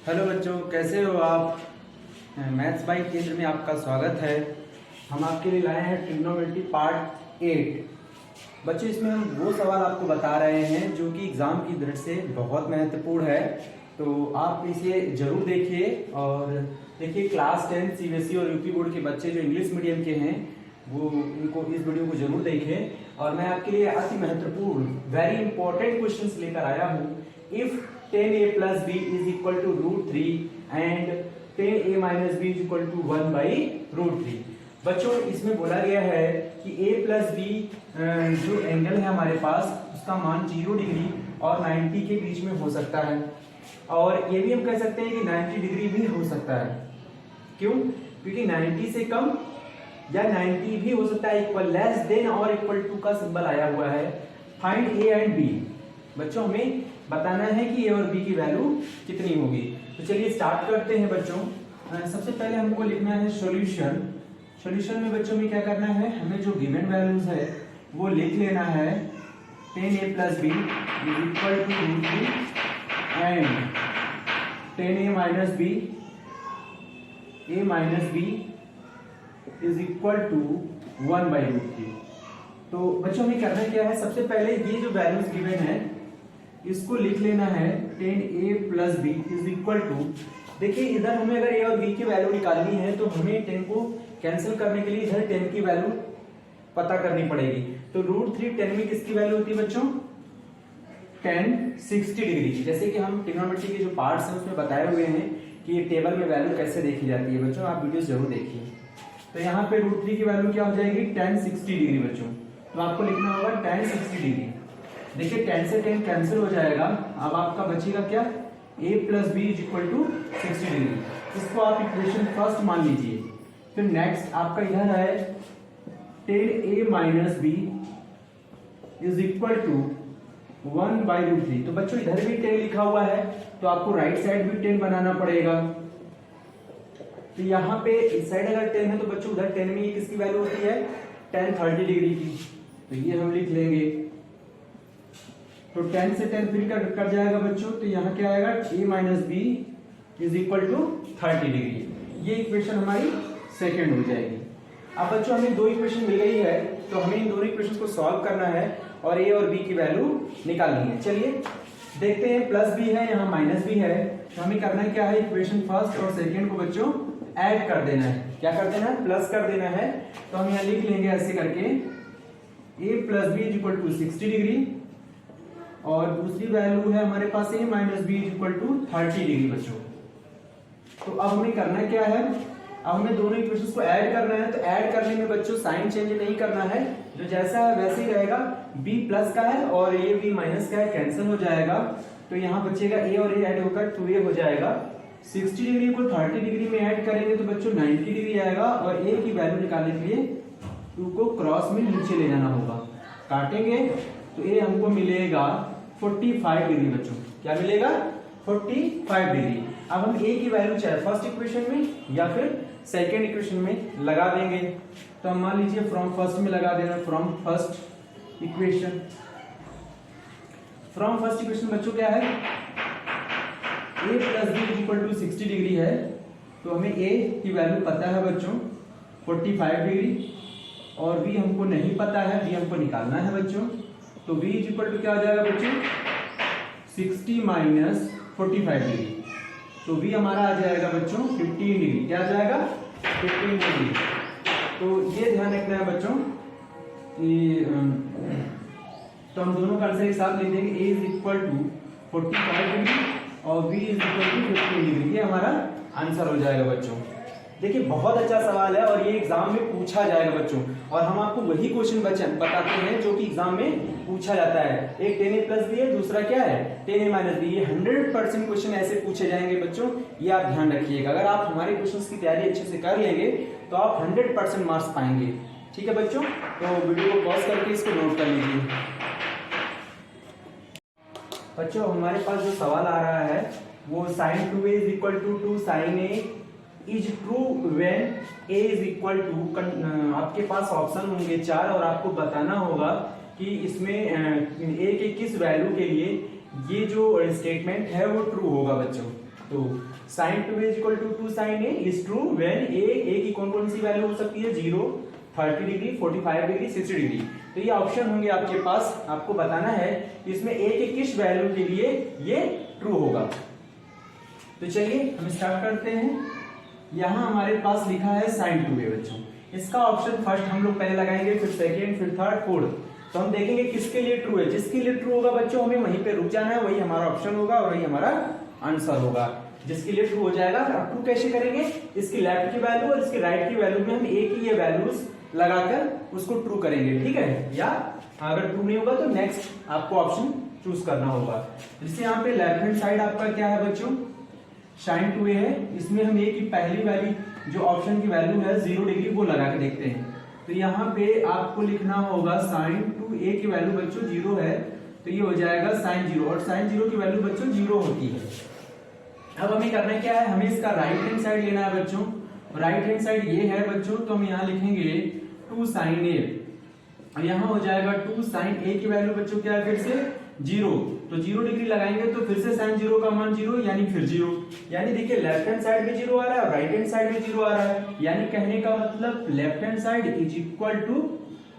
Hello बच्चों, कैसे हो आप। मैथ्स बाई केंद्र में आपका स्वागत है। हम आपके लिए लाए हैं ट्रिग्नोमेट्री पार्ट 8। बच्चों, इसमें हम वो सवाल आपको बता रहे हैं जो कि एग्जाम की दृष्टि से बहुत महत्वपूर्ण है, तो आप इसे जरूर देखिए। और देखिए, क्लास 10 सीबीएसई और यूपी बोर्ड के बच्चे जो इंग्लिश मीडियम के हैं वो इनको इस वीडियो को जरूर देखें। और मैं आपके लिए अति महत्वपूर्ण वेरी इंपॉर्टेंट क्वेश्चंस लेकर आया हूँ। If 10a plus b is equal to root 3 and 10a minus b is equal to 1 by root 3। बच्चों, इसमें बोला गया है कि a plus b जो एंगल है हमारे पास उसका मान 0 डिग्री और 90 के बीच में हो सकता है। और ये भी हम कह सकते हैं कि 90 डिग्री भी हो सकता है। क्यों? क्योंकि 90 से कम या 90 भी हो सकता है। इक्वल, लेस देन और इक्वल टू का सिंबल आया हुआ है। Find a and b। बच्चों, हमें बताना है कि a और b की वैल्यू कितनी होगी। तो चलिए स्टार्ट करते हैं बच्चों। सबसे पहले हमको लिखना है सॉल्यूशन। सॉल्यूशन में बच्चों में क्या करना है, हमें जो गिवन वैल्यूज है वो लिख लेना है। 10a plus b is equal to root 3 and 10a minus b is equal to 1 by root 3। तो बच्चों हमें करना क्या है, सबसे पहले ये जो वैल्यूज गिवन है इसको लिख लेना है। 10a plus b is equal to, देखिए इधर हमें अगर a और b की वैल्यू निकालनी है तो हमें 10 को कैंसिल करने के लिए इधर 10 की वैल्यू पता करनी पड़ेगी। तो रूट 3 10 में किसकी वैल्यू होती है बच्चों? 10 60 डिग्री। जैसे कि हम ट्रिग्नोमेट्री के जो पार्ट्स हैं उसमें बताए हुए हैं कि ये टेबल में वैल्यू कैसे देखी जाती है। बच्चों आप वीडियो जरूर देखिए। तो यहाँ पे रूट 3 की वैल्यू क्या हो जाएगी? 10 60 डिग्री। बच्चों तो आपको लिखना होगा 10 60 डिग्री। देखिए 10 से 10 कैंसिल हो जाएगा। अब आपका बचेगा क्या? a plus b is equal to 60 degree. इसको आप इक्वेशन फर्स्ट मान लीजिए। फिर नेक्स्ट आपका इधर है 10a minus b is equal to 1 by root 3। तो बच्चों इधर भी 10 लिखा हुआ है तो आपको राइट साइड भी 10 बनाना पड़ेगा। तो यहाँ पे इस साइड अगर 10 है तो बच्चों उधर 10 में ये किसकी वैल्यू होती है? 10 30 डिग्री की। तो ये हम लिख लेंगे। तो 10 से 10 फिर कट जाएगा बच्चों। तो यहाँ क्या आएगा? a minus B is equal to 30 degree. ये इक्वेशन हमारी सेकेंड हो जाएगी। अब बच्चों हमें दो इक्वेशन मिल गई है तो हमें इन दोनों इक्वेशन को सॉल्व करना है और a और b की वैल्यू निकालनी है। चलिए देखते हैं। प्लस b है, यहाँ माइनस भी है। तो हमें करना क्या है, इक्वेशन फर्स्ट और सेकेंड को बच्चों ऐड कर देना है। क्या कर देना है? प्लस कर देना है। तो हम यहाँ लिख लेंगे ऐसे करके a plus B is equal to 60 degree और दूसरी वैल्यू है हमारे पास a minus B is equal to 30 degree. बच्चों तो अब हमें करना क्या है, अब हमें दोनों इक्वेशंस को ऐड करना है। तो ऐड करने में बच्चों साइन चेंज नहीं करना है, जो जैसा है वैसे ही रहेगा। b प्लस का है और ये b माइनस का है, कैंसिल हो जाएगा। तो यहाँ बचेगा a और a ऐड होकर 2a हो जाएगा। 60 डिग्री को 30 डिग्री में ऐड करेंगे तो बच्चों 90 डिग्री आएगा और a की वैल्यू निकालने के लिए 2 को क्रॉस में नीचे ले जाना होगा। काटेंगे तो a हमको मिलेगा 45 डिग्री। बच्चों क्या मिलेगा? 45 डिग्री। अब हम a की वैल्यू चाहे फर्स्ट इक्वेशन में या फिर सेकेंड इक्वेशन में लगा देंगे। तो हम मान लीजिए फ्रॉम फर्स्ट में लगा देना। From first equation, from first equation बच्चों क्या है? a plus B is equal to 60 degree है। तो हमें a की वैल्यू पता है बच्चों 45 डिग्री और b हमको नहीं पता है, b हमको निकालना है बच्चों। तो v इज इक्वल टू क्या हो जाएगा बच्चों? 60 माइनस 45 डिग्री। तो v हमारा आ जाएगा बच्चों 15 डिग्री। क्या आ जाएगा? 15 डिग्री। तो ये ध्यान रखना है बच्चों कि तो हम दोनों का आंसर एक साथ लिख देंगे। a is equal to 45 degree और v is equal to 15 degree. ये हमारा आंसर हो जाएगा बच्चों। देखिए बहुत अच्छा सवाल है और ये एग्जाम में पूछा जाएगा बच्चों। और हम आपको वही क्वेश्चन बताते हैं जो कि एग्जाम में पूछा जाता है। एक 10a प्लस बी है, दूसरा क्या है? 10a minus B. ये 100% क्वेश्चन ऐसे पूछे जाएंगे बच्चों, ये आप ध्यान रखिएगा। अगर आप हमारे क्वेश्चंस की तैयारी अच्छे से कर लेंगे तो आप 100% मार्क्स पाएंगे। ठीक है बच्चों, तो वीडियो को पॉज करके इसको नोट कर लीजिए। बच्चों हमारे पास जो सवाल आ रहा है वो sin 2a is equal to 2 sin a is true when a is equal to, आपके पास ऑप्शन होंगे 4 और आपको बताना होगा कि इसमें a के किस वैल्यू के लिए ये जो स्टेटमेंट है वो ट्रू होगा बच्चों। तो sine 2a equal to 2 sine a is true when a की कौन कौन सी वैल्यू हो सकती है 0, 30 डिग्री, 45 डिग्री, 60 डिग्री। तो ये ऑप्शन होंगे आपके पास, आपको बताना है इसमें a के किस वैल्यू के लिए ये ट्रू होगा। तो चलिए हम स्टार्ट करते हैं। यहाँ हमारे पास लिखा है साइन 2a बच्चों, इसका ऑप्शन फर्स्ट हम लोग पहले लगाएंगे, फिर सेकेंड, फिर थर्ड, फोर्थ। तो हम देखेंगे किसके लिए ट्रू है, जिसके लिए ट्रू होगा बच्चों हमें वहीं पे रुक जाना है, वही हमारा ऑप्शन होगा और वही हमारा आंसर होगा। जिसके लिए ट्रू हो जाएगा। अब ट्रू कैसे करेंगे, इसकी लेफ्ट की वैल्यू और इसकी राइट की वैल्यू में हम एक ही ये वैल्यूज लगाकर उसको ट्रू करेंगे, ठीक है। या अगर ट्रू नहीं होगा तो नेक्स्ट आपको ऑप्शन चूज करना होगा। जैसे यहाँ पे लेफ्ट हैंड साइड आपका क्या है बच्चों, साइन 2a है, इसमें हम a की पहली वैल्यू जो ऑप्शन की वैल्यू है 0 डिग्री वो लगा के देखते हैं। तो यहाँ पे आपको लिखना होगा साइन 2a की वैल्यू बच्चों 0 है, तो ये हो जाएगा साइन 0, और साइन 0 की वैल्यू बच्चों 0 होती है। अब हमें करना क्या है, हमें इसका राइट हैंड साइड लेना है बच्चों। राइट हैंड साइड ये है बच्चों, तो हम यहाँ लिखेंगे 2 साइन a, और यहाँ हो जाएगा 2 साइन a की वैल्यू बच्चों क्या है फिर से 0, तो 0 डिग्री लगाएंगे तो फिर से साइन 0 का मान 0, यानी फिर 0। यानी देखिए लेफ्ट हैंड साइड में 0 आ रहा है और राइट हैंड साइड में 0 आ रहा है, यानी कहने का मतलब left hand side is equal to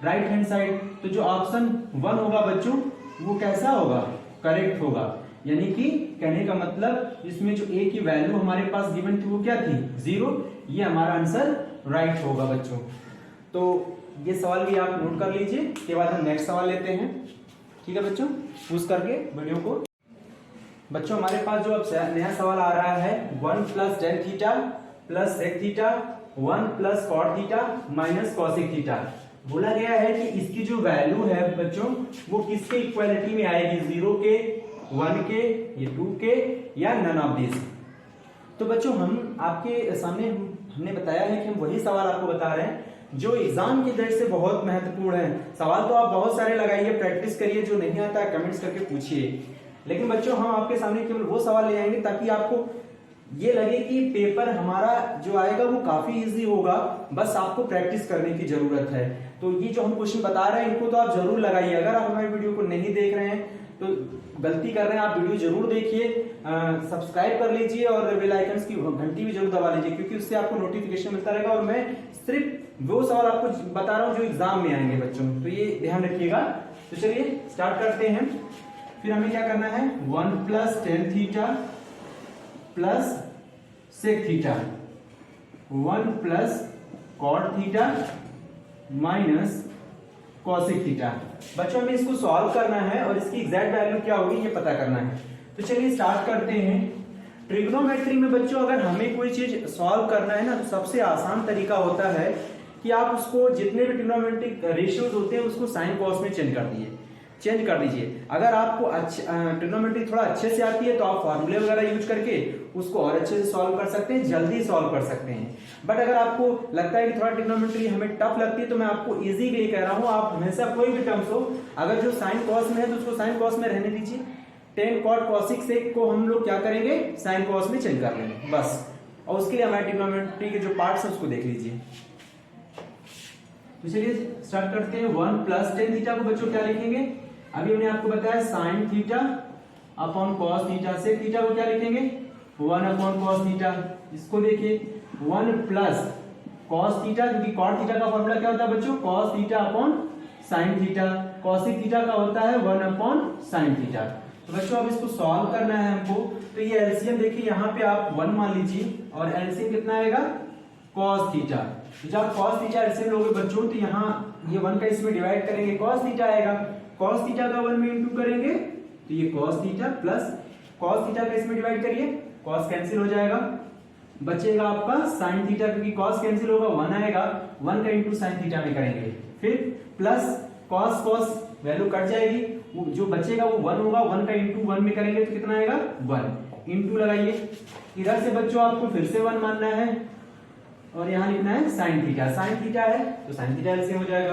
right hand side. तो जो ऑप्शन 1 होगा बच्चों वो कैसा होगा, करेक्ट होगा। यानी कि कहने का मतलब इसमें जो a की वैल्यू हमारे पास गिवन थी वो क्या थी 0, ये हमारा आंसर राइट होगा बच्चों। तो ये सवाल भी आप नोट कर लीजिए, इसके बाद हम नेक्स्ट सवाल लेते हैं, ठीक है बच्चों। पूछ करके वीडियो को बच्चों हमारे पास जो अब नया सवाल आ रहा है 1 plus tan theta plus sec theta 1 plus cot theta minus cosec theta. बोला गया है कि इसकी जो वैल्यू है बच्चों वो किसके इक्वालिटी में आएगी, 0 के, 1 के, ये 2 के, या नन ऑफ दिस। तो बच्चों हम आपके सामने हमने बताया है कि हम वही सवाल आपको बता रहे हैं जो एग्जाम की दृष्टि से बहुत महत्वपूर्ण है। सवाल तो आप बहुत सारे लगाइए, प्रैक्टिस करिए, जो नहीं आता है कमेंट्स करके पूछिए। लेकिन बच्चों हम आपके सामने केवल वो सवाल ले आएंगे ताकि आपको ये लगे कि पेपर हमारा जो आएगा वो काफी इजी होगा, बस आपको प्रैक्टिस करने की जरूरत है। तो ये जो हम क्वेश्चन बता रहे हैं इनको तो आप जरूर लगाइए। अगर आप हमारी वीडियो को नहीं देख रहे हैं तो गलती कर रहे हैं, आप वीडियो जरूर देखिए, सब्सक्राइब कर लीजिए और बेल आइकन्स की घंटी भी जरूर दबा लीजिए, क्योंकि उससे आपको नोटिफिकेशन मिलता रहेगा और मैं सिर्फ वो सवाल आपको बता रहा हूँ जो एग्जाम में आएंगे बच्चों, तो ये ध्यान रखिएगा। तो चलिए स्टार्ट करते हैं। फिर हमें क्या करना है, 1 plus tan theta plus sec theta 1 plus cot theta minus cosec theta. बच्चों हमें इसको सॉल्व करना है और इसकी एग्जैक्ट वैल्यू क्या होगी ये पता करना है। तो चलिए स्टार्ट करते हैं। ट्रिग्नोमेट्री में बच्चों अगर हमें कोई चीज सॉल्व करना है ना तो सबसे आसान तरीका होता है कि आप उसको जितने भी ट्रिग्नोमेट्रिक रेशियोज होते हैं उसको साइन कॉस में चेंज कर दीजिए। अगर आपको ट्रिग्नोमेट्री थोड़ा अच्छे से आती है तो आप फार्मूले वगैरह यूज करके उसको और अच्छे से सॉल्व कर सकते हैं, जल्दी सॉल्व कर सकते हैं। बट अगर आपको लगता है कि थोड़ा ट्रिग्नोमेट्री हमें टफ लगती है तो मैं आपको इजी के लिए कह रहा हूँ, आप हमेशा कोई भी टर्म्स हो अगर जो साइन कॉस में है तो उसको साइन कॉस में रहने दीजिए। टेन कॉट कॉसिक सेक को हम लोग क्या करेंगे, साइन कॉस में चेंज कर लेंगे बस। और उसके लिए हमारे ट्रिग्नोमेट्री के जो पार्ट्स हैं उसको देख लीजिए। तो चलिए स्टार्ट करते हैं। 1 प्लस टेन थीटा को बच्चों क्या लिखेंगे, अभी हमने आपको बताया sine theta upon cos theta. Sec theta को क्या लिखेंगे, 1 अपॉन कॉस थीटा। इसको देखिए 1 प्लस कॉस थीटा, क्योंकि कॉट थीटा का फॉर्मूला क्या होता है बच्चों, cos theta upon sine theta. Cosec theta का होता है 1 अपॉन साइन थीटा। तो बच्चों अब इसको सॉल्व करना है हमको। तो ये एलसीएम देखिए यहाँ पे आप 1 मान लीजिए और एलसीएम कितना आएगा, कॉस थीटा। तो जब कॉस थीटा एलसीएम लोगे बच्चों तो यहाँ ये 1 का इसमें डिवाइड करेंगे, कॉस थीटा आएगा। कॉस थीटा का 1 में इंटू करेंगे तो ये cos theta plus cos theta का इसमें डिवाइड करिए, कॉस कैंसिल हो जाएगा, बचेगा आपका साइन थीटा, क्योंकि कॉस कैंसिल होगा 1 आएगा, 1 का इंटू साइन थीटा में करेंगे, फिर plus cos cos value cut जाएगी, जो बचेगा वो 1 होगा, 1 का इंटू 1 में करेंगे तो कितना आएगा 1, इंटू लगाइए। इधर से बच्चों आपको फिर से 1 मानना है और यहाँ लिखना है साइन थीटा। साइन थीटा है तो साइन थीटा ऐसे हो जाएगा,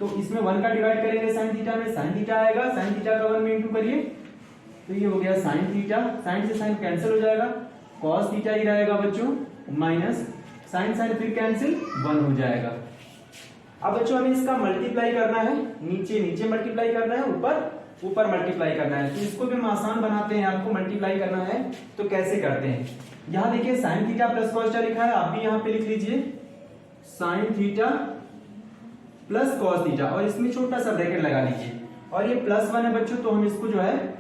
तो इसमें 1 का डिवाइड करेंगे साइन थीटा में, साइन थीटा आएगा, साइन थीटा का 1 में इंटू करिए तो ये हो गया साइन थीटा। साइन से साइन कैंसिल हो जाएगा, कॉस थीटा ही रहेगा बच्चों, माइनस साइन साइन फिर कैंसिल 1 हो जाएगा। अब बच्चों हमें इसका मल्टीप्लाई करना है, नीचे नीचे मल्टीप्लाई करना है, ऊपर ऊपर मल्टीप्लाई करना है। तो इसको भी हम आसान बनाते हैं, आपको मल्टीप्लाई करना है तो कैसे करते हैं। यहाँ देखिए sine theta plus cos theta लिखा है, आप भी यहाँ पे लिख लीजिए sine theta plus cos theta और इसमें छोटा सा ब्रैकेट लगा लीजिए। और ये +1 है बच्चों, तो हम इसको जो है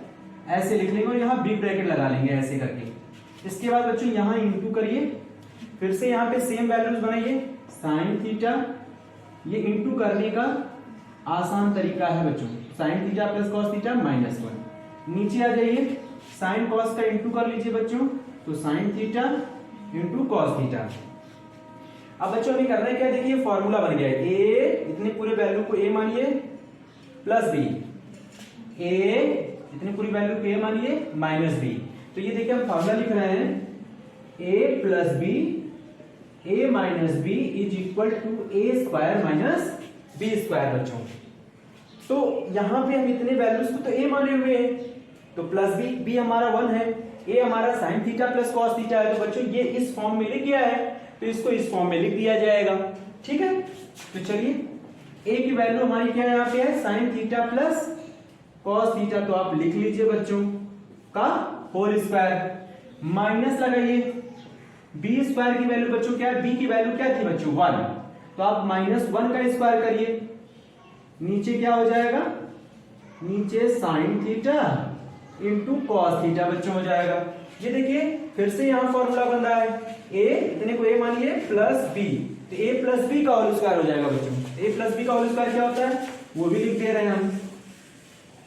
ऐसे लिख लेंगे और यहाँ बिग ब्रैकेट लगा लेंगे ऐसे करके। इसके बाद बच्चों यहाँ इंटू करिए, फिर से यहाँ पे सेम वैल्यूज बनाइए साइन थीटा, ये इंटू करने का आसान तरीका है बच्चों, sine theta plus cos theta -1। नीचे आ जाइए, साइन कॉस का इंटू कर लीजिए बच्चों, तो sine theta into cos theta. अब बच्चों हमें करना है क्या, देखिए फॉर्मूला बन गया है, ए इतने पूरे वैल्यू को ए मानिए प्लस बी, ए इतनी पूरी वैल्यू को ए मानिए माइनस बी। तो ये देखिए हम फॉर्मूला लिख रहे हैं a plus B, a minus B is equal to a square minus B square बच्चों। तो यहां पे हम इतने वैल्यूज को तो ए माने हुए हैं, तो प्लस बी, बी हमारा 1 है, ए हमारा sine theta plus cos theta है। तो बच्चों ये इस फॉर्म में लिख गया है, तो इसको इस फॉर्म में लिख दिया जाएगा। ठीक है, तो चलिए ए की वैल्यू हमारी क्या यहाँ पे है, sine theta plus cos theta, तो आप लिख लीजिए बच्चों का होल स्क्वायर, माइनस लगाइए बी स्क्वायर की वैल्यू बच्चों क्या है, बी की वैल्यू क्या थी बच्चों 1, तो आप -1 का स्क्वायर करिए, नीचे क्या हो जाएगा, नीचे sine theta into cos theta बच्चों हो जाएगा। ये देखिए फिर से यहाँ फॉर्मूला बन रहा है, ए इतने को ए मानिए प्लस बी, तो ए प्लस बी का होल स्क्वायर हो जाएगा बच्चों। ए प्लस बी का होल स्क्वायर क्या होता है वो भी लिख दे रहे हैं हम,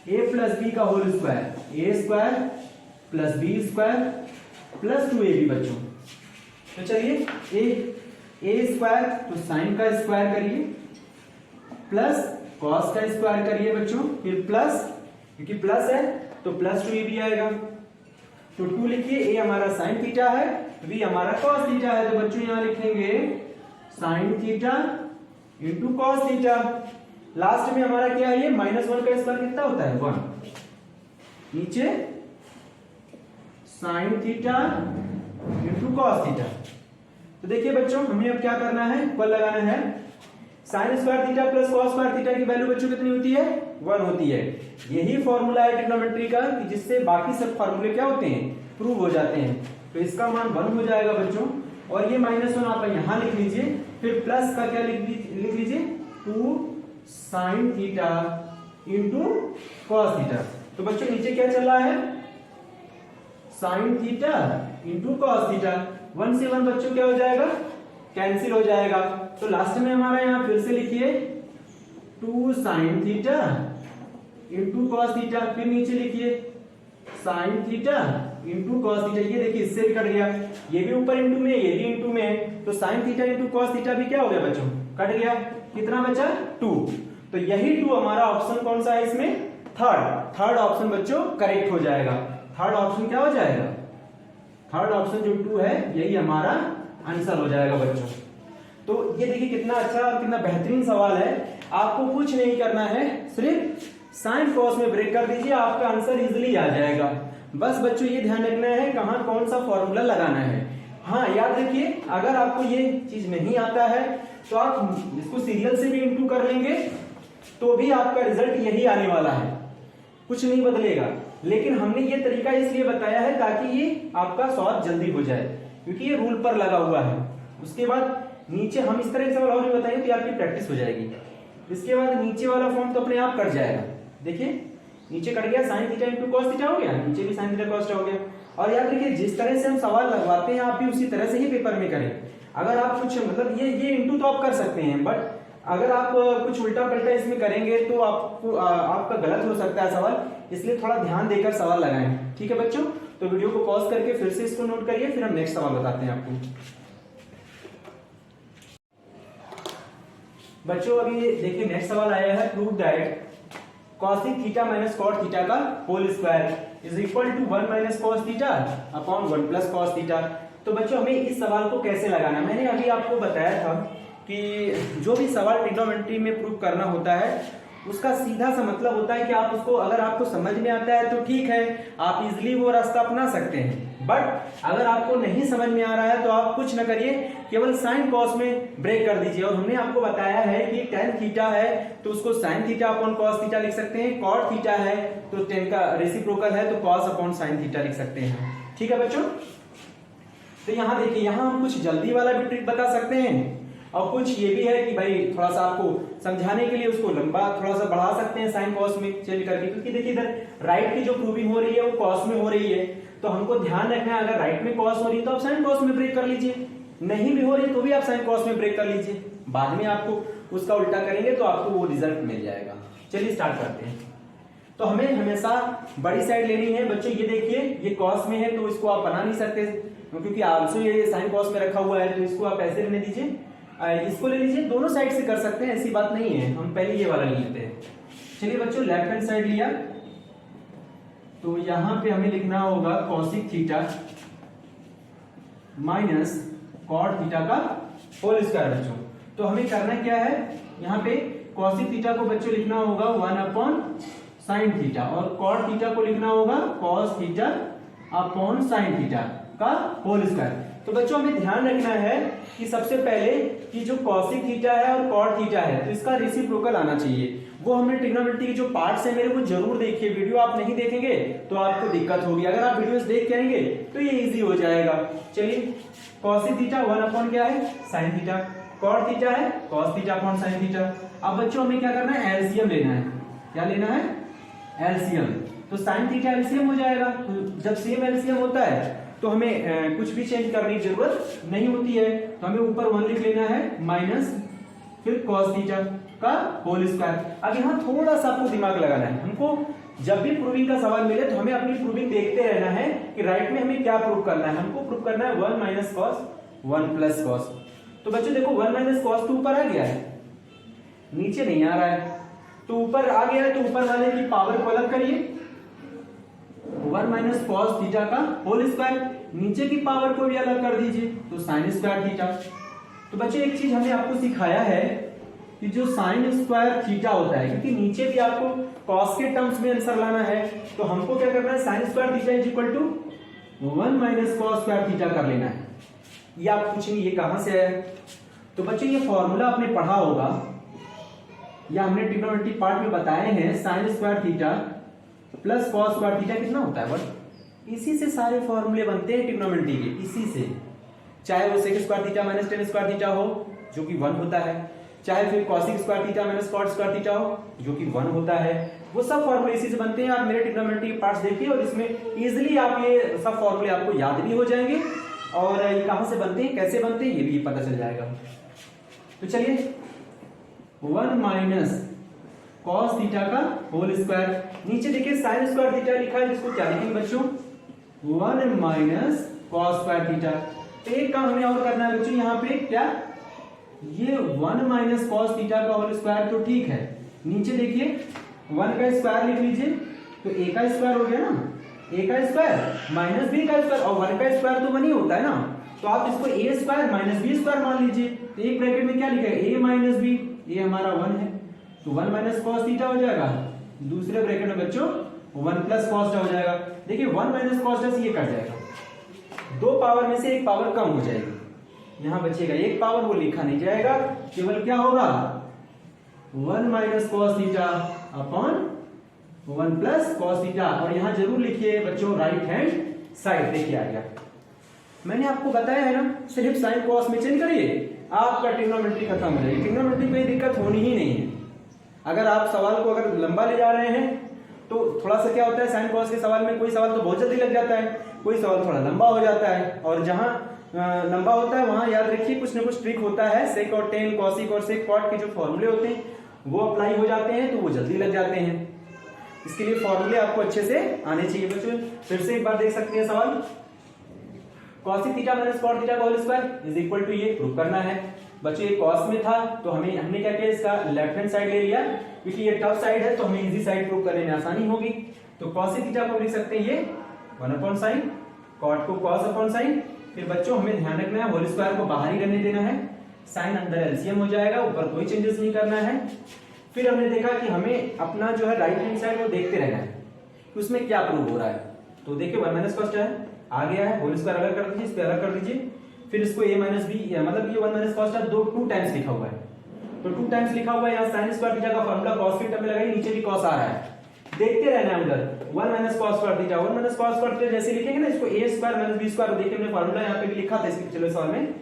ए प्लस बी का whole square, a square plus b square plus 2ab बच्चों। तो चलिए ए स्क्वायर तो साइन का स्क्वायर करिए प्लस कॉस का स्क्वायर करिए बच्चों, फिर प्लस, क्योंकि प्लस है तो प्लस 2ab आएगा, तो 2 लिखिए, ए हमारा साइन थीटा है, बी हमारा कॉस थीटा है, तो बच्चों यहां लिखेंगे sine theta into cos theta. Last में हमारा क्या है, ये -1 का स्क्वायर कितना होता है 1, नीचे sine theta into cos theta. तो देखिए बच्चों हमें अब क्या करना है, इक्वल लगाना है, sine square theta plus cos square theta की वैल्यू बच्चों कितनी होती है 1 होती है। यही फॉर्मूला है ट्रिग्नोमेट्री का कि जिससे बाकी सब फॉर्मूले क्या होते हैं, प्रूव हो जाते हैं। तो इसका मान 1 हो जाएगा बच्चों, और ये -1 आप यहां लिख लीजिए, फिर प्लस का क्या लिख लीजिए 2 sine theta into cos theta. तो बच्चों नीचे क्या चल रहा है, sine theta into cos theta, 1 से 1 बच्चों क्या हो जाएगा, कैंसिल हो जाएगा। तो लास्ट में हमारा यहां फिर से लिखिए 2 sine theta into cos theta, फिर नीचे लिखिए sine theta into cos theta. ये देखिए इससे भी कट गया, ये भी ऊपर इंटू में, ये भी इंटू में है, तो sine theta into cos theta भी क्या हो गया बच्चों, कट गया, कितना बचा 2। तो यही 2 हमारा ऑप्शन कौन सा है इसमें, थर्ड ऑप्शन बच्चों करेक्ट हो जाएगा। थर्ड ऑप्शन क्या हो जाएगा, थर्ड ऑप्शन जो 2 है यही हमारा आंसर हो जाएगा बच्चों। तो ये देखिए कितना अच्छा और कितना बेहतरीन सवाल है, आपको कुछ नहीं करना है, सिर्फ साइन कॉस में ब्रेक कर दीजिए, आपका आंसर इजीली आ जाएगा। बस बच्चों ये ध्यान रखना है कहां कौन सा फॉर्मूला लगाना है। हाँ याद रखिए, अगर आपको ये चीज नहीं आता है तो आप इसको सीरियल से भी इंटू कर लेंगे तो भी आपका रिजल्ट यही आने वाला है, कुछ नहीं बदलेगा। लेकिन हमने ये तरीका इसलिए बताया है ताकि ये आपका सॉल्व जल्दी हो जाए, क्योंकि ये रूल पर लगा हुआ है। उसके बाद नीचे हम इस तरह के सवाल और भी बताएंगे तो आपकी प्रैक्टिस हो जाएगी। इसके बाद नीचे वाला फॉर्म तो अपने आप कट जाएगा, देखिए नीचे कट गया, sine theta into cos theta हो गया, नीचे भी साइन थीटा कॉस थीटा हो गया। और याद रखिए जिस तरह से हम सवाल लगवाते हैं आप भी उसी तरह से ही पेपर में करें। अगर आप कुछ मतलब ये इंटू तो आप कर सकते हैं, बट अगर आप कुछ उल्टा पलटा इसमें करेंगे तो आपको आपका गलत हो सकता है सवाल, इसलिए थोड़ा ध्यान देकर सवाल लगाएं। ठीक है बच्चों, तो वीडियो को पॉज करके फिर से इसको नोट करिए, फिर हम नेक्स्ट सवाल बताते हैं आपको। बच्चों अभी देखिए नेक्स्ट सवाल आया है, prove that cosec theta minus cot theta का whole square is equal to 1 minus cos theta upon 1 plus cos theta. तो बच्चों हमें इस सवाल को कैसे लगाना है, मैंने अभी आपको बताया था कि जो भी सवाल ट्रिग्नोमेट्री में प्रूव करना होता है उसका सीधा सा मतलब होता है कि आप उसको, अगर आपको समझ में आता है तो ठीक है, आप इजिली वो रास्ता अपना सकते हैं। बट अगर आपको नहीं समझ में आ रहा है तो आप कुछ ना करिए, केवल साइन कॉस में ब्रेक कर दीजिए। और हमने आपको बताया है कि टेन थीटा है तो उसको sign theta upon cos theta लिख सकते हैं, कॉट थीटा है तो टेन का रेसिप्रोकल है तो कॉस अपॉन साइन थीटा लिख सकते हैं। ठीक है बच्चों, तो यहाँ देखिए, यहाँ हम कुछ जल्दी वाला भी ट्रिक बता सकते हैं और कुछ ये भी है कि भाई थोड़ा सा आपको समझाने के लिए उसको लंबा थोड़ा सा बढ़ा सकते हैं साइन कॉस में चेंज करके, क्योंकि देखिए इधर राइट की जो प्रूविंग हो रही है वो कॉस में हो रही है, तो हमको ध्यान रखना है अगर राइट में कॉस हो रही है तो आप साइन कॉस में ब्रेक कर लीजिए, नहीं भी हो रही तो भी आप साइन कॉस में ब्रेक कर लीजिए, बाद में आपको उसका उल्टा करेंगे तो आपको वो रिजल्ट मिल जाएगा। चलिए स्टार्ट करते हैं। तो हमें हमेशा बड़ी साइड लेनी है बच्चों। ये देखिए ये कॉस में है तो इसको आप बना नहीं सकते, क्योंकि आल्सो ये साइन कॉस में रखा हुआ है, तो इसको आप ऐसे रहने दीजिए, इसको ले लीजिए, दोनों साइड से कर सकते हैं, ऐसी बात नहीं है। हम पहले ये वाला ले लेते हैं। चलिए बच्चों, लेफ्ट हैंड साइड लिया तो यहां पे हमें लिखना होगा cosec theta minus cot theta का होल स्क्वायर। बच्चों तो हमें करना क्या है, यहाँ पे कॉसिक थीटा को बच्चों लिखना होगा 1 अपॉन साइन थीटा और कॉट थीटा को लिखना होगा cos theta upon sine theta का होल स्क्वायर। तो बच्चों हमें ध्यान रखना है कि सबसे पहले कि जो कॉसिक थीटा है और कॉट थीटा है तो इसका रेसिप्रोकल आना चाहिए। वो हमने ट्रिग्नोमेट्री के जो पार्ट्स है मेरे को जरूर देखिए, वीडियो आप नहीं देखेंगे तो आपको दिक्कत होगी, अगर आप वीडियोस देख के आएंगे तो ये इजी हो जाएगा। चलिए कॉसिक थीटा 1 अपॉन क्या है साइन थीटा, कॉट थीटा है cos theta upon sine theta. अब बच्चों हमें क्या करना है, एलसीएम लेना है। क्या लेना है, एलसीएम। तो साइन थीटा एलसीएम हो जाएगा, तो जब सेम एलसीएम होता है तो हमें कुछ भी चेंज करने की जरूरत नहीं होती है, तो हमें ऊपर 1 लिख लेना है माइनस फिर cos थीटा का होल स्क्वायर। अब यहाँ थोड़ा सा आपको दिमाग लगाना है, हमको जब भी प्रूविंग का सवाल मिले तो हमें अपनी प्रूविंग देखते रहना है कि राइट में हमें क्या प्रूव करना है। हमको प्रूव करना है 1 माइनस कॉस 1 प्लस कॉस। तो बच्चों देखो 1 माइनस कॉस तो ऊपर आ गया है, नीचे नहीं आ रहा है, तो ऊपर आ गया है तो ऊपर वाले की पावर को अलग करिए, 1 माइनस कॉस थीटा का होल स्क्वायर, नीचे की पावर को भी अलग कर दीजिए तो साइन स्क्वायर थीटा। तो बच्चों एक चीज हमने आपको सिखाया है कि जो साइन स्क्वायर थीटा होता है, क्योंकि नीचे भी आपको कॉस के टर्म्स में आंसर लाना है, तो हमको क्या करना है sine square theta is equal to 1 minus cos square theta कर लेना है। ये आप पूछेंगे ये कहां से आया, तो बच्चों ये फॉर्मूला आपने पढ़ा होगा या हमने ट्रिग्नोमेट्री पार्ट में बताए हैं, sign square theta plus cos square theta कितना होता है, बट इसी से सारे फॉर्मूले बनते हैं ट्रिग्नोमेट्री के, इसी से। चाहे वो sec square theta minus tan square theta हो जो कि 1 होता है, चाहे फिर cosec square theta minus cot square theta हो जो कि 1 होता है, वो सब फॉर्मूले इसी से बनते हैं। आप मेरे ट्रिग्नोमेट्री के पार्ट्स देखिए और इसमें इजीली आप ये सब फॉर्मूले आपको याद भी हो जाएंगे और ये कहां से बनते हैं कैसे बनते हैं ये भी पता चल जाएगा। तो चलिए 1 माइनस कॉस थीटा का होल स्क्वायर, नीचे देखिए साइन स्क्वायर थीटा लिखा है, जिसको क्या लिखेंगे बच्चों 1 माइनस कॉस स्क्वायर थीटा। तो एक काम हमें और करना है बच्चों, यहाँ पे क्या ये 1 माइनस कॉस थीटा का होल स्क्वायर तो ठीक है, नीचे देखिए 1 का स्क्वायर लिख लीजिए तो a का स्क्वायर हो गया ना, a का स्क्वायर माइनस b का स्क्वायर और 1 का स्क्वायर तो 1 ही होता है ना, तो आप इसको a square minus b square मान लीजिए। तो एक ब्रैकेट में क्या लिखा है a माइनस b, ये हमारा 1 है तो 1 माइनस कॉस थीटा हो जाएगा, दूसरे ब्रैकेट में बच्चों 1 प्लस कॉस हो जाएगा। देखिए 1 माइनस कॉस से ये कट जाएगा, 2 पावर में से एक पावर कम हो जाएगी, यहां बचेगा एक पावर, वो लिखा नहीं जाएगा, केवल क्या होगा 1 minus cos theta upon 1 plus cos theta. और यहां जरूर लिखिए बच्चों राइट हैंड साइड, देखिए आ गया। मैंने आपको बताया है ना, सिर्फ साइन कॉस में चेंज करिए आपका ट्रिग्नोमेट्री खत्म हो जाएगी, ट्रिग्नोमेट्री में दिक्कत होनी ही नहीं है। अगर आप सवाल को अगर लंबा ले जा रहे हैं तो थोड़ा सा क्या होता है, साइन कॉस के सवाल में कोई सवाल तो बहुत जल्दी लग जाता है, कोई सवाल थोड़ा लंबा हो जाता है, और जहां लंबा होता है वहां याद रखिए कुछ ना कुछ ट्रिक होता है, सेक और टेन कॉसिक और सेक कॉट के जो फॉर्मूले होते हैं वो अप्लाई हो जाते हैं तो वो जल्दी लग जाते हैं। इसके लिए फॉर्मूले आपको अच्छे से आने चाहिए बच्चों। फिर से एक बार देख सकते हैं सवाल, cosec theta minus cot theta का whole square is equal to, ये प्रूव करना है बच्चों। ये कॉस में था तो हमने क्या किया, इसका लेफ्ट हैंड साइड ले लिया, क्योंकि ये टफ साइड है तो हमें इजी साइड प्रूव करने में आसानी होगी। तो कॉसिक थीटा को लिख सकते हैं ये 1 अपॉन साइन, कॉट को कॉस अपॉन साइन, फिर बच्चों हमें ध्यान रखना है होल स्क्वायर को बाहर ही रहने देना है, साइन अंदर एलसीएम हो जाएगा, ऊपर कोई चेंजेस नहीं करना है। फिर हमने देखा कि हमें अपना जो है राइट हैंड साइड वो देखते रहना है कि उसमें क्या प्रूव हो रहा है। तो देखिए 1 माइनस कॉस है आ गया है, होल स्क्वायर अलग कर दीजिए, इस पे अलग कर दीजिए, फिर इसको a माइनस बी, मतलब ये 1 माइनस कॉस दो 2 टाइम्स लिखा हुआ है, तो 2 टाइम्स लिखा हुआ है, यहाँ साइन स्क्वायर थीटा का फॉर्मूला कॉस के टर्म में लगाइए, नीचे भी कॉस आ रहा है, देखते रहना है उधर 1 minus cos square theta, 1 minus cos square theta जैसे लिखेंगे ना इसको a square minus b square, देखिए हमने फॉर्मूला यहाँ पे भी लिखा था इसके पिछले सवाल में,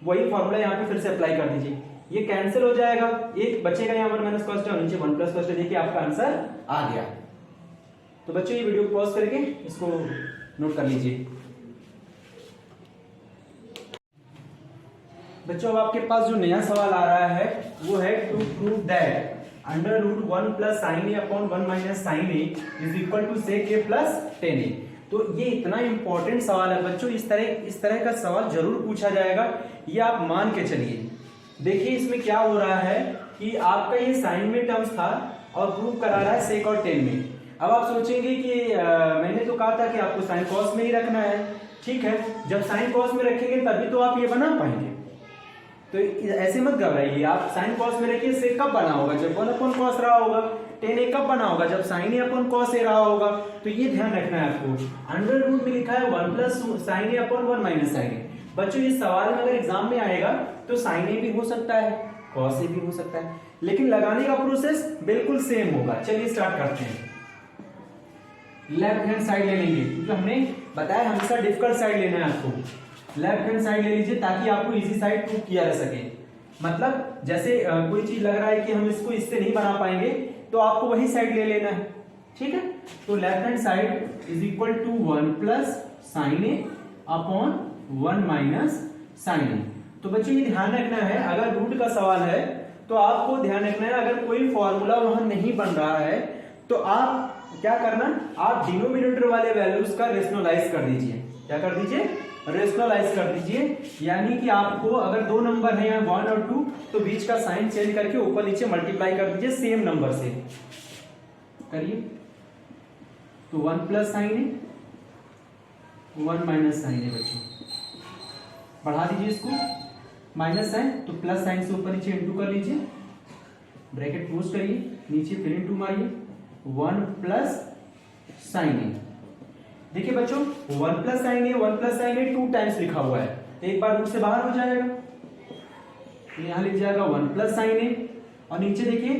वही फॉर्मूला यहाँ पे फिर से अप्लाई कर दीजिए, ये कैंसिल हो जाएगा, एक बचेगा यहाँ 1 माइनस कॉस और नीचे 1 प्लस कॉस, देखिए आपका आंसर आ गया। तो बच्चों ये वीडियो पॉज करके इसको नोट कर लीजिए। बच्चों अब आपके पास जो नया सवाल आ रहा है वो है to prove that under root 1 plus sine A upon 1 minus sine A is equal to sec A plus 10a। तो ये इतना इंपॉर्टेंट सवाल है बच्चों, इस तरह का सवाल जरूर पूछा जाएगा, ये आप मान के चलिए। देखिए इसमें क्या हो रहा है कि आपका ये साइन में टर्म्स था और प्रूव करा रहा है सेक और 10 में। अब आप सोचेंगे कि मैंने तो कहा था कि आपको साइन कॉस में ही रखना है, ठीक है, जब साइन कॉस में रखेंगे तभी तो आप ये बना पाएंगे, तो ऐसे मत घबराइए, आप साइन कॉस में रखिए, सेक कब बना होगा जब 1 अपॉन कॉस रहा होगा, 10a कब बना होगा जब sign A upon cos A रहा होगा, तो ये ध्यान रखना है आपको। अंडर रूट में लिखा है 1 plus sine A upon 1 minus sine A. बच्चों इस सवाल में अगर एग्जाम में आएगा तो साइन ए भी हो सकता है, कॉस ए भी हो सकता है, लेकिन लगाने का प्रोसेस बिल्कुल सेम होगा। चलिए स्टार्ट करते हैं। लेफ्ट हैंड साइड ले लेंगे क्योंकि हमने बताया हमेशा डिफिकल्ट साइड लेना है आपको। लेफ्ट हैंड साइड ले लीजिए ताकि आपको इजी साइड प्रूव किया जा सके। मतलब जैसे कोई चीज लग रहा है कि हम इसको इससे नहीं बना पाएंगे तो आपको वही साइड ले लेना है, ठीक है। तो left hand side is equal to 1 plus sine A upon 1 minus sine a. तो बच्चों ये ध्यान रखना है, अगर रूट का सवाल है तो आपको ध्यान रखना है अगर कोई फॉर्मूला वहां नहीं बन रहा है तो आप क्या करना, आप डिनोमिनेटर वाले वैल्यूज का रेशनलाइज कर दीजिए। क्या कर दीजिए, रेशनलाइज कर दीजिए, यानी कि आपको अगर दो नंबर है यहाँ 1 और 2 तो बीच का साइन चेंज करके ऊपर नीचे मल्टीप्लाई कर दीजिए सेम नंबर से, करिए। तो 1 plus sine A 1 minus sine A, बच्चों बढ़ा दीजिए इसको, माइनस साइन तो प्लस साइन से ऊपर नीचे इंटू कर लीजिए, ब्रैकेट क्लोज करिए, नीचे फिर इंटू मारिए, 1 प्लस साइन ए। देखिए बच्चों 1 प्लस साइन ए 2 टाइम्स लिखा हुआ है, एक बार रूट से बाहर हो जाएगा, यहां लिख जाएगा 1 प्लस साइन ए, और नीचे देखिए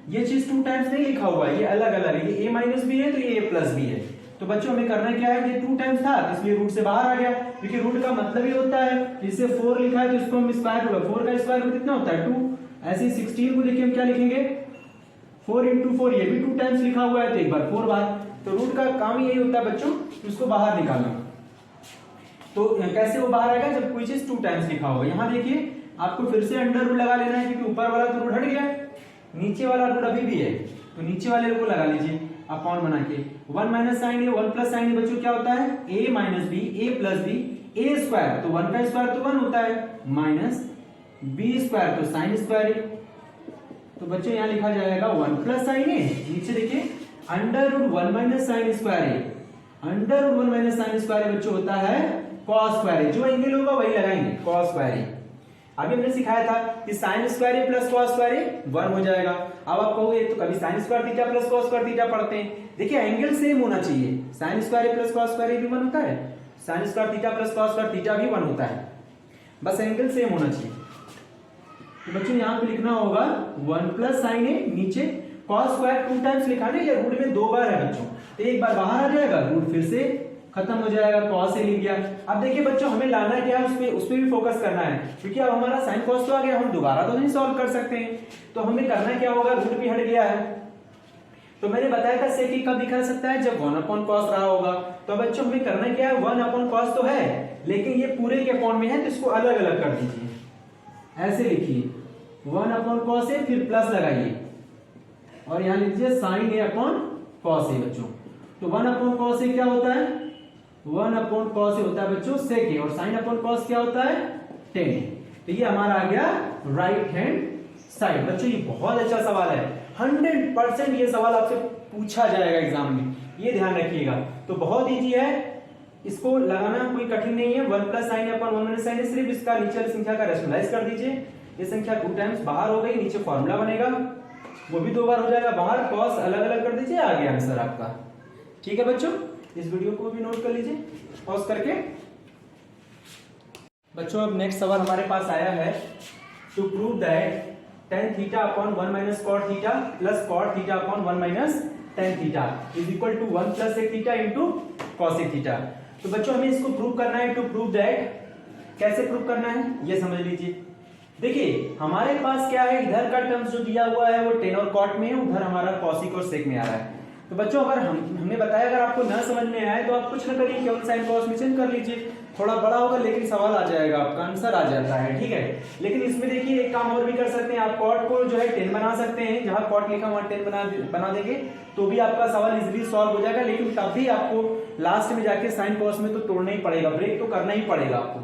ये चीज 2 टाइम्स नहीं लिखा हुआ है, ये अलग अलग है, ये a माइनस बी है तो ये a प्लस बी है। तो बच्चों हमें करना क्या है, ये 2 टाइम्स था तो इसलिए रूट से बाहर आ गया, क्योंकि रूट का मतलब ही होता है, इससे 4 लिखा है तो इसको हम स्क्वायर होगा, 4 का स्क्वायर रूट कितना होता है 2। ऐसे ही 16 को देखिए हम क्या लिखेंगे 4 इंटू 4, ये भी 2 टाइम्स लिखा हुआ है तो एक बार 4 बार। तो रूट का काम यही होता है बच्चों, उसको बाहर निकालना। तो कैसे वो बाहर आएगा, जब कोई चीज 2 टाइम्स लिखा होगा। यहाँ देखिए आपको फिर से अंडर रूट लगा लेना है, क्योंकि ऊपर वाला तो रूट हट गया, नीचे वाला रूट अभी भी है, तो नीचे वाले को लगा लीजिए अपॉन बना के। 1 minus sine A 1 plus sine A बच्चों क्या होता है, a minus B A plus B, A square तो 1 का स्क्वायर तो 1 होता है, माइनस बी स्क्वायर तो साइन स्क्वायर ए। तो बच्चों यहाँ लिखा जाएगा 1 प्लस साइन ए, नीचे देखिए under root 1 minus sine square a, under root 1 minus sine square a बच्चों होता है कॉस स्क्वायर ए, जो एंगल होगा वही लगाएंगे कॉस स्क्वायर ए। अभी हमने सिखाया था कि साइन स्क्वायर ए प्लस कॉस स्क्वायर ए 1 हो जाएगा। अब आप कहोगे तो कभी sign square theta plus cos square theta पढ़ते हैं, देखिए एंगल सेम होना चाहिए, साइन स्क्वायर ए प्लस कॉस स्क्वायर ए भी 1 होता है, sine square theta plus cos square theta भी 1 होता है, बस एंगल सेम होना चाहिए। तो बच्चों यहाँ पे लिखना होगा 1 प्लस साइन ए, नीचे कॉस स्क्वायर 2 टाइम्स लिखा है, या रूट में 2 बार है बच्चों, तो एक बार बाहर आ जाएगा, रूट फिर से खत्म हो जाएगा, कॉस ए लिख गया। अब देखिए बच्चों हमें लाना क्या है, उसपे भी फोकस करना है, क्योंकि अब हमारा साइन कॉस तो आ गया, हम दोबारा तो नहीं सॉल्व कर सकते हैं, तो हमें करना क्या होगा, रूट भी हट गया है। तो मैंने बताया था सेक कब दिखा सकता है, जब 1 अपॉन कॉस रहा होगा। तो बच्चों हमें करना क्या है, 1 अपॉन कॉस तो है लेकिन ये पूरे के अपॉन में है, तो इसको अलग अलग कर दीजिए, ऐसे लिखिए 1 अपॉन कॉस ए, फिर प्लस लगाइए और यहां लीजिए sign A upon cos A बच्चों। तो 1 अपॉन कॉस ए क्या होता है, 1 अपॉन कॉस ए होता है बच्चों सेक ए, और साइन अपॉन कॉस क्या होता है 10। तो ये हमारा आ गया राइट हैंड साइड। बच्चों ये बहुत अच्छा सवाल है, 100% ये सवाल आपसे पूछा जाएगा एग्जाम में, ये ध्यान रखिएगा। तो बहुत इजी है, इसको लगाना कोई कठिन नहीं है। 1 plus sine upon 1 minus sine, सिर्फ इसका नीचे वाली संख्या का रेशनलाइज कर दीजिए, ये संख्या 2 टाइम्स बाहर हो गई, नीचे फॉर्मूला बनेगा, वो भी 2 बार हो जाएगा बाहर, कॉस अलग अलग कर दीजिए, आ गया आंसर आपका। ठीक है बच्चों, इस वीडियो को भी नोट कर लीजिए पॉज करके। बच्चों अब नेक्स्ट सवाल हमारे पास आया है, to prove that tan theta upon 1 minus cot theta plus cot theta upon 1 minus tan theta is equal to 1 plus sec theta into cosec theta. तो बच्चों हमें इसको प्रूव करना है। टू प्रूव दैट, कैसे प्रूव करना है ये समझ लीजिए। देखिए हमारे पास क्या है, इधर का टर्म्स जो दिया हुआ है वो टेन और कॉट में है, उधर हमारा कॉसिक और सेक में आ रहा है। तो बच्चों अगर हमने बताया अगर आपको ना समझ में आए तो आप कुछ ना करिए, केवल साइन कॉस में चेंज कर लीजिए, थोड़ा बड़ा होगा लेकिन सवाल आ जाएगा, आपका आंसर आ जाता है। ठीक है, लेकिन इसमें देखिए एक काम और भी कर सकते हैं आप, कॉट को जो है 10 बना सकते हैं, जहां कॉट लिखा वहां 10 बना देंगे तो भी आपका सवाल इजीली सॉल्व हो जाएगा। लेकिन तब भी आपको लास्ट में जाके साइन कॉस में तो तोड़ना ही पड़ेगा, ब्रेक तो करना ही पड़ेगा आपको,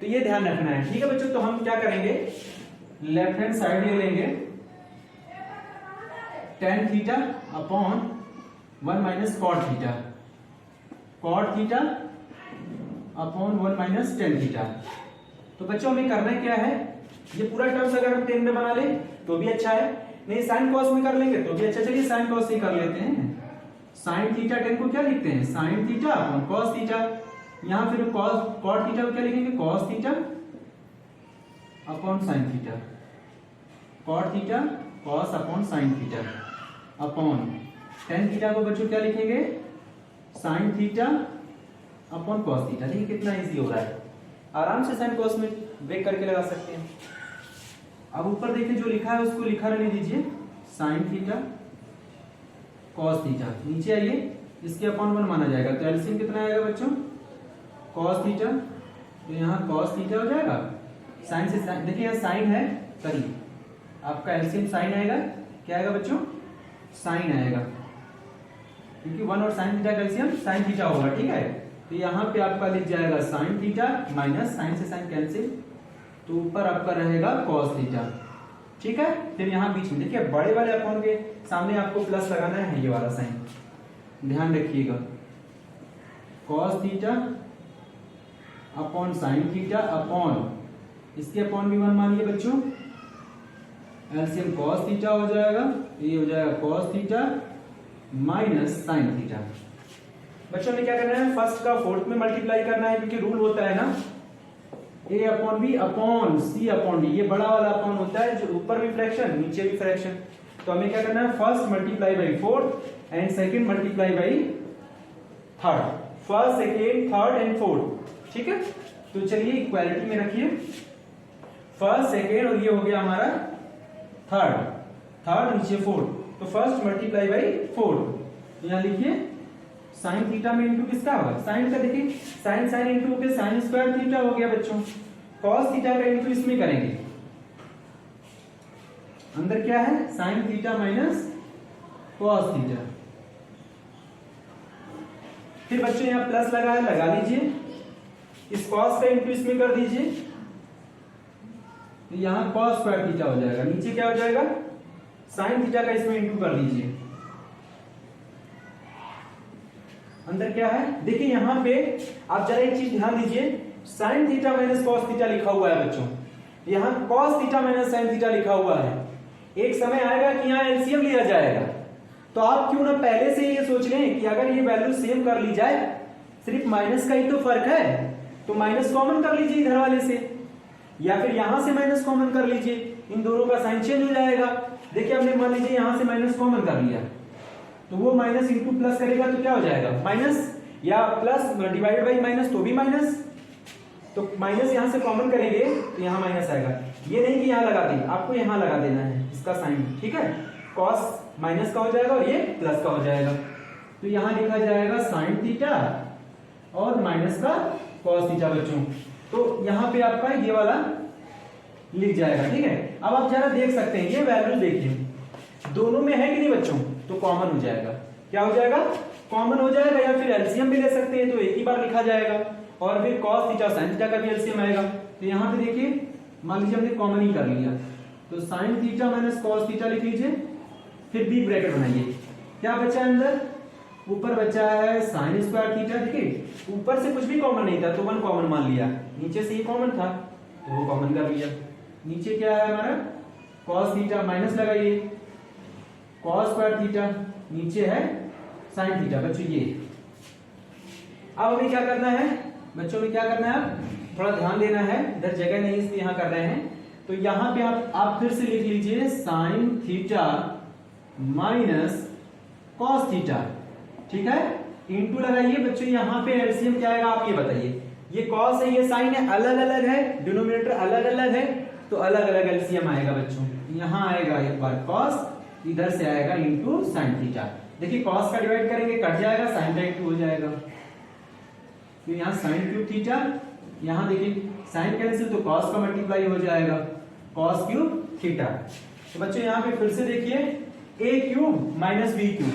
तो ये ध्यान रखना है। ठीक है बच्चों, तो हम क्या करेंगे, लेफ्ट हैंड साइड ले लेंगे tan theta upon 1 minus cot theta, cot theta upon 1 minus tan theta. तो बच्चों हमें करना क्या है, ये पूरा टर्म्स अगर हम 10 में बना ले तो भी अच्छा है, नहीं साइन कॉस में कर लेंगे तो भी अच्छा। चलिए साइन कॉस से कर लेते हैं। साइन थीटा 10 को क्या लिखते हैं, sine theta upon cos theta, यहां फिर कॉट थीटा को क्या लिखेंगे, cos theta upon sine theta, cot theta cos upon sine theta upon tan theta को बच्चों क्या लिखेंगे, sine theta upon cos theta. देखिए कितना इजी हो रहा है, आराम से साइन कॉस में ब्रेक करके लगा सकते हैं। अब ऊपर देखिए जो लिखा है उसको लिखा रहने दीजिए, साइन थीटा कॉस थीटा, नीचे आइए इसके अपॉन 1 माना जाएगा, तो एलसीएम कितना आएगा बच्चों, कॉस थीटा, तो यहाँ कॉस थीटा हो जाएगा, साइन से साइन, देखिए यहाँ साइन है करिए, आपका एलसीएम साइन आएगा, क्या आएगा बच्चों, साइन आएगा, क्योंकि 1 और साइन थीटा का एलसीएम साइन थीटा होगा। ठीक है, तो यहाँ पे आपका लिख जाएगा साइन थीटा माइनस साइन से साइन कैंसिल, तो ऊपर आपका रहेगा कॉस थीटा। ठीक है, फिर यहाँ बीच में देखिए बड़े वाले अपॉन के सामने आपको प्लस लगाना है, ये वाला साइन ध्यान रखिएगा, cos theta upon sine theta upon इसके अपॉन भी 1 मानिए बच्चों, एलसीएम कॉस थीटा हो जाएगा, ये हो जाएगा cos theta minus sine theta. बच्चों ने क्या करना है, फर्स्ट का फोर्थ में मल्टीप्लाई करना है, क्योंकि रूल होता है ना a upon B upon C upon D, ये बड़ा वाला अपॉन होता है, जो ऊपर भी फ्रैक्शन नीचे भी फ्रैक्शन। तो हमें क्या करना है, first multiply by fourth and second multiply by third, first second third and fourth. ठीक है, तो चलिए इक्वालिटी में रखिए, फर्स्ट सेकंड और ये हो गया हमारा थर्ड, थर्ड नीचे फोर्थ, तो फर्स्ट मल्टीप्लाई बाई फोर्थ, यहाँ लिखिए साइन थीटा में इंटू किसका होगा, साइन का, देखिए साइन साइन इंटू के साइन स्क्वायर थीटा हो गया बच्चों, कॉस थीटा का इंटू इसमें करेंगे, अंदर क्या है sine theta minus cos theta. फिर बच्चों यहाँ प्लस लगा है, लगा लीजिए, इस कॉस का इंटू इसमें कर दीजिए, तो यहाँ कॉस स्क्वायर थीटा हो जाएगा, नीचे क्या हो जाएगा साइन थीटा का इसमें इंटू कर दीजिए, अंदर क्या है, देखिए यहाँ पे आप जरा एक चीज ध्यान दीजिए, sine theta minus cos theta लिखा हुआ है बच्चों, यहाँ cos theta minus sine theta लिखा हुआ है। एक समय आएगा कि यहाँ एलसीएम लिया जाएगा, तो आप क्यों ना पहले से ये सोच लें कि अगर ये वैल्यू सेम कर ली जाए, सिर्फ माइनस का ही तो फर्क है, तो माइनस कॉमन कर लीजिए इधर वाले से, या फिर यहां से माइनस कॉमन कर लीजिए, इन दोनों का साइन चेंज हो जाएगा। देखिए हमने मान लीजिए यहां से माइनस कॉमन कर लिया, तो वो माइनस इंटू प्लस करेगा तो क्या हो जाएगा माइनस, या प्लस डिवाइडेड बाई माइनस तो भी माइनस, तो माइनस यहां से कॉमन करेंगे तो यहां माइनस आएगा। ये नहीं कि यहां लगा दें, आपको यहां लगा देना है इसका साइन। ठीक है, कॉस माइनस का हो जाएगा और ये प्लस का हो जाएगा, तो यहां लिखा जाएगा साइन थीटा और माइनस का कॉस थीटा बच्चों, तो यहां पे आपका ये वाला लिख जाएगा। ठीक है, अब आप जरा देख सकते हैं ये वैल्यू देखिए दोनों में है कि नहीं बच्चों, तो कॉमन हो जाएगा, क्या हो जाएगा कॉमन हो जाएगा, या फिर एलसीएम भी ले सकते हैं तो एक ही बार लिखा जाएगा, और फिर cos थीटा sin थीटा का भी एलसीएम आएगा। तो यहाँ पे देखिए मान लीजिए हमने कॉमन ही कर लिया, तो sin theta minus cos theta लिख लीजिए, फिर बी ब्रैकेट बनाइए, क्या बचा अंदर, ऊपर बचा है sin स्क्वायर थीटा, देखिए ऊपर से कुछ भी कॉमन नहीं था तो 1 कॉमन मान लिया, नीचे से ये कॉमन था तो वो कॉमन कर लिया, नीचे क्या है हमारा cos थीटा माइनस लगाइए, कॉस स्क्वायर थीटा, नीचे है साइन थीटा। बच्चों ये अब हमें क्या करना है, बच्चों में क्या करना है, अब थोड़ा ध्यान देना है, इधर जगह नहीं इसलिए यहाँ कर रहे हैं। तो यहाँ पे आप फिर से लिख लीजिए sine theta minus cos theta, ठीक है, इनटू लगाइए। बच्चों यहाँ पे एलसीएम क्या आएगा आप ये बताइए, ये कॉस है ये साइन है, अलग अलग है, डिनोमिनेटर अलग अलग है, तो अलग अलग एलसीएम आएगा बच्चों। यहाँ आएगा एक बार कॉस, इधर से आएगा इनटू साइन थीटा। देखिए कॉस का डिवाइड करेंगे कट जाएगा, साइन का इनटू हो जाएगा, तो यहाँ साइन क्यूब थीटा, यहाँ देखिए साइन कैंसिल तो कॉस का मल्टीप्लाई हो जाएगा, कॉस क्यूब थीटा। तो बच्चों यहाँ पे फिर से देखिए ए क्यूब माइनस बी क्यूब,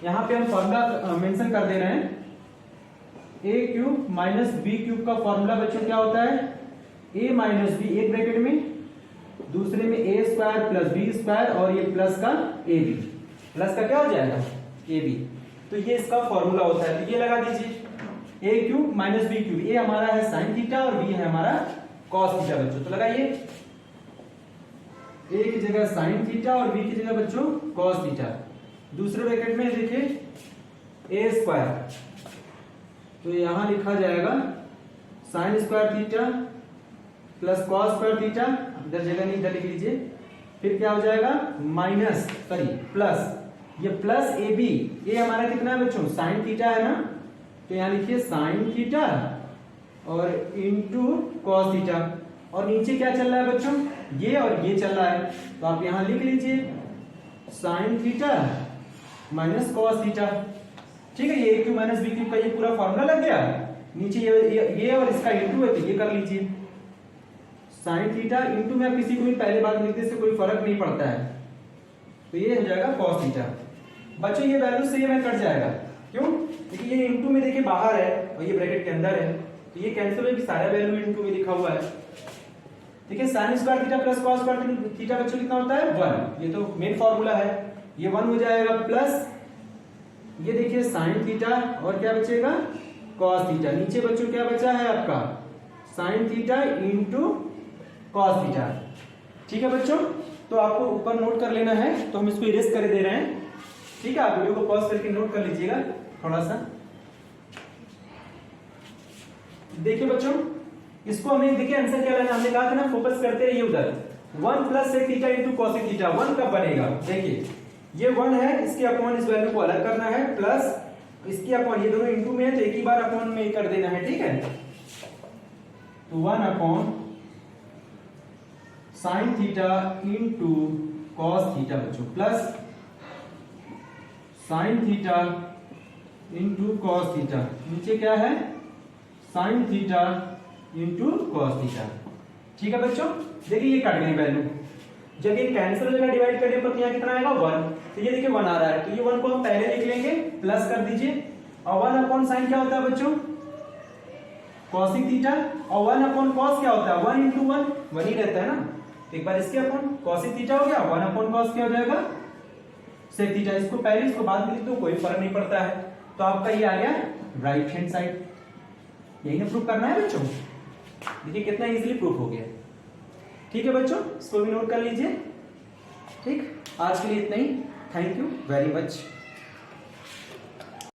यहाँ पे हम फॉर्मूला मेंशन कर दे रहे हैं। ए क्यूब माइनस बी क्यूब का फॉर्मूला बच्चों क्या होता है, ए माइनस बी, एक ब्रैकेट में, दूसरे में ए स्क्वायर प्लस बी स्क्वायर, और ये प्लस का ए बी, प्लस का क्या हो जाएगा ए बी। तो ये इसका फॉर्मूला होता है, तो ये लगा दीजिए ए क्यूब माइनस बी क्यूब, ए हमारा है साइन थीटा और बी है हमारा कॉस थीटा बच्चों। तो लगाइए ए की जगह साइन थीटा और बी की जगह बच्चों कॉस थीटा। दूसरे ब्रैकेट में देखिए ए स्क्वायर, तो यहां लिखा जाएगा sign square theta plus cos square theta, इधर जगह नहीं इधर लिख लीजिए। फिर क्या हो जाएगा माइनस सॉरी प्लस, ये प्लस ए बी, ये हमारा कितना है बच्चों साइन थीटा है ना, तो यहां लिखिए साइन थीटा और इनटू कॉस थीटा, और नीचे क्या चल रहा है बच्चों ये और ये चल रहा है, तो आप यहां लिख लीजिए sine theta minus cos theta, ठीक है। ये ए क्यूब माइनस बी क्यूब का ये पूरा फॉर्मूला लग गया, नीचे ये और इसका इनटू है तो ये कर लीजिए साइन थीटा इनटू में, आप किसी को भी पहले बात लिखते से कोई फर्क नहीं पड़ता है, तो ये हो जाएगा कॉस थीटा। बच्चों ये वैल्यू से ये में कट जाएगा, क्यों, क्योंकि ये इनटू में देखिए बाहर है और ये ब्रैकेट के अंदर है, तो ये कैंसिल होगी, सारा वैल्यू इनटू में लिखा हुआ है। देखिए sign square theta plus cos square theta बच्चों कितना होता है 1, ये तो मेन फॉर्मूला है, ये 1 हो जाएगा, प्लस ये देखिए साइन थीटा और क्या बचेगा कॉस थीटा, नीचे बच्चों क्या बचा है आपका sign theta into cos theta, ठीक है बच्चों। तो आपको ऊपर नोट कर लेना है, तो हम इसको इरेज कर दे रहे हैं, ठीक है। आप वीडियो को पॉज करके नोट कर लीजिएगा थोड़ा सा। देखिए बच्चों इसको हमें देखिए आंसर क्या लेना, हमने कहा था ना फोकस करते रहिए उधर, 1 plus sec theta into cos theta, 1 कब बनेगा, देखिए ये 1 है, इसके अपॉन इस वैल्यू को अलग करना है, प्लस इसके अपॉन, ये दोनों इनटू में है तो एक ही बार अपॉन में कर देना है, ठीक है। तो 1 upon sine theta into cos theta बच्चों, plus sine theta into cos theta, नीचे क्या है sine theta into cos theta, ठीक है बच्चों। देखिए ये कट गई वैल्यू, जब ये कैंसिल हो जाएगा डिवाइड करने पर यहाँ कितना आएगा 1, तो ये देखिए 1 आ रहा है, तो ये 1 को हम पहले लिख लेंगे, प्लस कर दीजिए, और 1 अपॉन साइन क्या होता है बच्चों कॉसिक थीटा, और 1 अपॉन कॉस क्या होता है 1 इंटू 1 ही रहता है ना, एक बार इसके अपॉन कॉसिक थीटा हो गया, 1 अपॉन कॉस क्या हो जाएगा सेक थीटा, इसको पहले इसको बाद में लिख दो कोई फर्क नहीं पड़ता है, तो आपका ये आ गया राइट हैंड साइड। यही ना प्रूफ करना है बच्चों, देखिए कितना इजीली प्रूफ हो गया, ठीक है बच्चों, इसको भी नोट कर लीजिए, ठीक। आज के लिए इतना ही, थैंक यू वेरी मच।